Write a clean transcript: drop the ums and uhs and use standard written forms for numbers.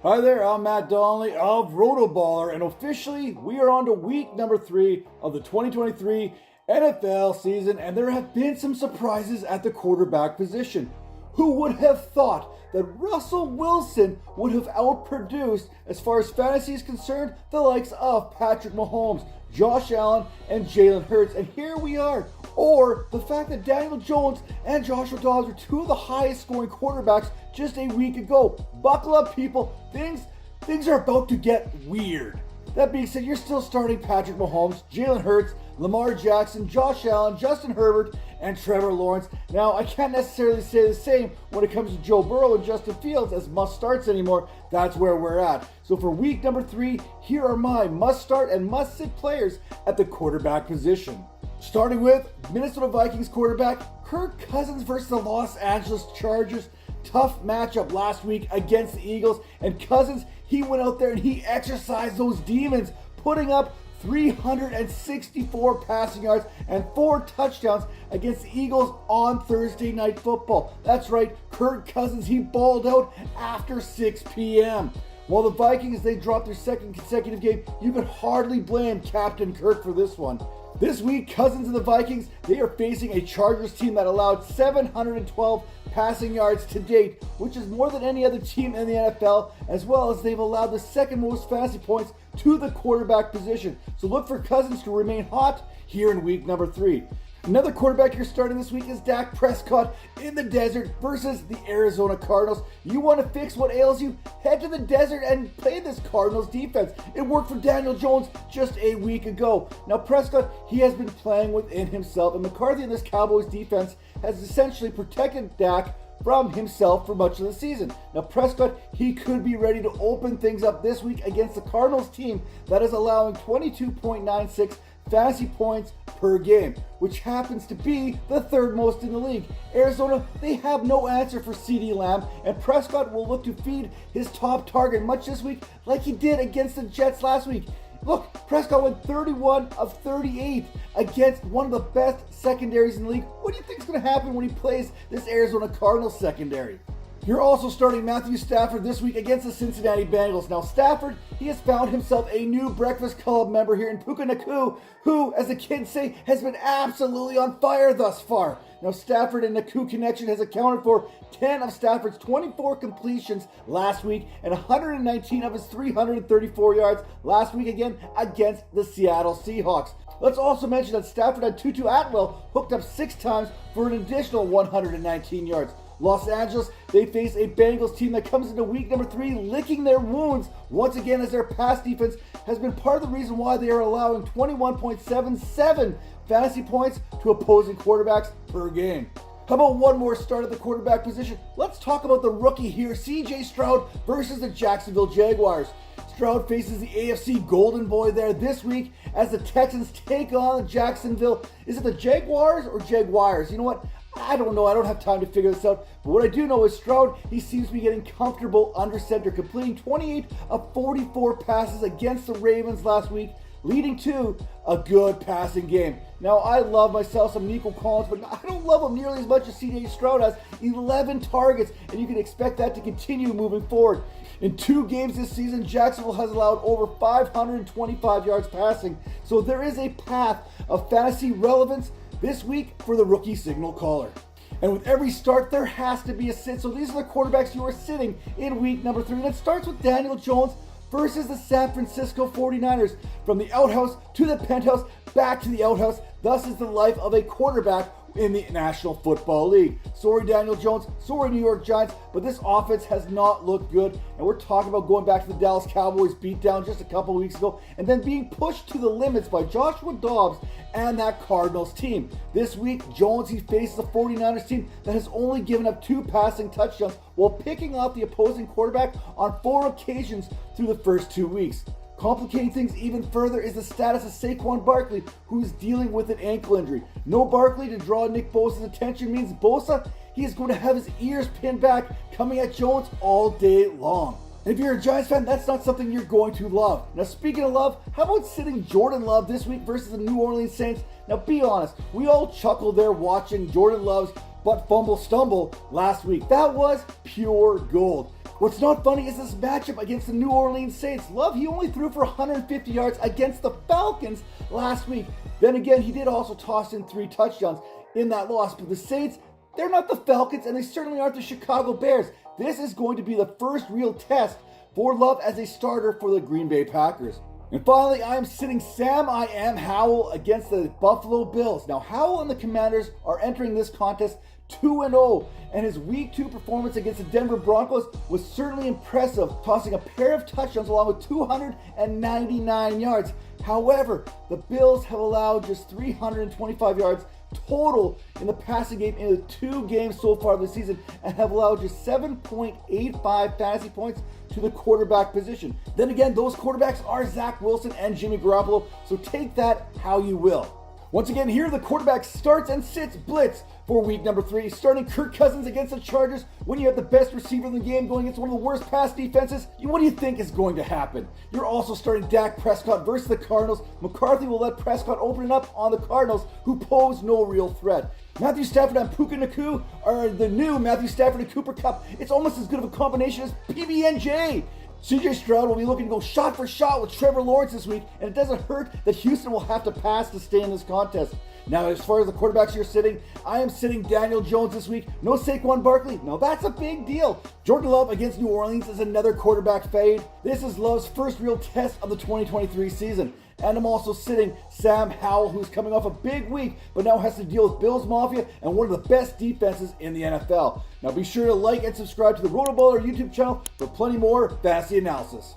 Hi there, I'm Matt Donnelly of RotoBaller, and officially we are on to week number 3 of the 2023 NFL season, and there have been some surprises at the quarterback position. Who would have thought that Russell Wilson would have outproduced, as far as fantasy is concerned, the likes of Patrick Mahomes, Josh Allen, and Jalen Hurts, and here we are. Or the fact that Daniel Jones and Joshua Dobbs were two of the highest scoring quarterbacks just a week ago. Buckle up, people. Things are about to get weird. That being said, you're still starting Patrick Mahomes, Jalen Hurts, Lamar Jackson, Josh Allen, Justin Herbert, and Trevor Lawrence. Now, I can't necessarily say the same when it comes to Joe Burrow and Justin Fields as must-starts anymore. That's where we're at. So for week number 3, here are my must-start and must-sit players at the quarterback position. Starting with Minnesota Vikings quarterback Kirk Cousins versus the Los Angeles Chargers. Tough matchup last week against the Eagles, and Cousins, he went out there and he exercised those demons, putting up 364 passing yards and 4 touchdowns against the Eagles on Thursday Night Football. That's right, Kirk Cousins, he balled out after 6 p.m. While the Vikings, they dropped their second consecutive game, you could hardly blame Captain Kirk for this one. This week, Cousins and the Vikings, they are facing a Chargers team that allowed 712 passing yards to date, which is more than any other team in the NFL, as well as they've allowed the second most fantasy points to the quarterback position. So look for Cousins to remain hot here in week number 3. Another quarterback you're starting this week is Dak Prescott in the desert versus the Arizona Cardinals. You want to fix what ails you? Head to the desert and play this Cardinals defense. It worked for Daniel Jones just a week ago. Now Prescott, he has been playing within himself, and McCarthy in this Cowboys defense has essentially protected Dak from himself for much of the season. Now Prescott, he could be ready to open things up this week against the Cardinals team that is allowing 22.96 fantasy points per game, which happens to be the 3rd most in the league. Arizona, they have no answer for CeeDee Lamb, and Prescott will look to feed his top target much this week like he did against the Jets last week. Look, Prescott went 31 of 38 against one of the best secondaries in the league. What do you think is going to happen when he plays this Arizona Cardinals secondary? You're also starting Matthew Stafford this week against the Cincinnati Bengals. Now Stafford, he has found himself a new Breakfast Club member here in Puka Nakoo, who, as the kids say, has been absolutely on fire thus far. Now Stafford and Nakoo connection has accounted for 10 of Stafford's 24 completions last week and 119 of his 334 yards last week again against the Seattle Seahawks. Let's also mention that Stafford had Tutu Atwell hooked up 6 times for an additional 119 yards. Los Angeles, they face a Bengals team that comes into week number 3 licking their wounds once again, as their pass defense has been part of the reason why they are allowing 21.77 fantasy points to opposing quarterbacks per game. How about one more start at the quarterback position? Let's talk about the rookie here, CJ Stroud versus the Jacksonville Jaguars. Stroud faces the AFC Golden Boy there this week as the Texans take on Jacksonville. Is it the Jaguars or Jaguars? You know what? I don't know. I don't have time to figure this out. But what I do know is Stroud, he seems to be getting comfortable under center, completing 28 of 44 passes against the Ravens last week, leading to a good passing game. Now, I love myself some Nico Collins, but I don't love him nearly as much as CJ Stroud has. 11 targets, and you can expect that to continue moving forward. In 2 games this season, Jacksonville has allowed over 525 yards passing, so there is a path of fantasy relevance this week for the rookie signal caller. And with every start, there has to be a sit. So these are the quarterbacks you are sitting in week number 3. And it starts with Daniel Jones versus the San Francisco 49ers. From the outhouse to the penthouse, back to the outhouse. Thus is the life of a quarterback in the National Football League. Sorry, Daniel Jones. Sorry, New York Giants. But this offense has not looked good. And we're talking about going back to the Dallas Cowboys beatdown just a couple of weeks ago and then being pushed to the limits by Joshua Dobbs and that Cardinals team. This week, Jones, he faces a 49ers team that has only given up 2 passing touchdowns while picking off the opposing quarterback on 4 occasions through the first 2 weeks. Complicating things even further is the status of Saquon Barkley, who is dealing with an ankle injury. No Barkley to draw Nick Bosa's attention means Bosa, he is going to have his ears pinned back, coming at Jones all day long. And if you're a Giants fan, that's not something you're going to love. Now, speaking of love, how about sitting Jordan Love this week versus the New Orleans Saints? Now, be honest, we all chuckle there watching Jordan Love's but fumble stumble last week. That was pure gold. What's not funny is this matchup against the New Orleans Saints. Love, he only threw for 150 yards against the Falcons last week. Then again, he did also toss in 3 touchdowns in that loss. But the Saints, they're not the Falcons, and they certainly aren't the Chicago Bears. This is going to be the first real test for Love as a starter for the Green Bay Packers. And finally, I am sitting Howell against the Buffalo Bills. Now, Howell and the Commanders are entering this contest 2-0, and his Week 2 performance against the Denver Broncos was certainly impressive, tossing a pair of touchdowns along with 299 yards. However, the Bills have allowed just 325 yards total in the passing game in the 2 games so far this season, and have allowed just 7.85 fantasy points to the quarterback position. Then again, those quarterbacks are Zach Wilson and Jimmy Garoppolo, so take that how you will. Once again, here are the quarterback starts and sits blitz for week number 3. Starting Kirk Cousins against the Chargers when you have the best receiver in the game going against one of the worst pass defenses. What do you think is going to happen? You're also starting Dak Prescott versus the Cardinals. McCarthy will let Prescott open it up on the Cardinals, who pose no real threat. Matthew Stafford and Puka Nacua are the new Matthew Stafford and Cooper Kupp. It's almost as good of a combination as PB&J. CJ Stroud will be looking to go shot for shot with Trevor Lawrence this week, and it doesn't hurt that Houston will have to pass to stay in this contest. Now, as far as the quarterbacks you're sitting, I am sitting Daniel Jones this week. No Saquon Barkley. Now, that's a big deal. Jordan Love against New Orleans is another quarterback fade. This is Love's first real test of the 2023 season. And I'm also sitting Sam Howell, who's coming off a big week, but now has to deal with Bills Mafia and one of the best defenses in the NFL. Now be sure to like and subscribe to the RotoBaller YouTube channel for plenty more fantasy analysis.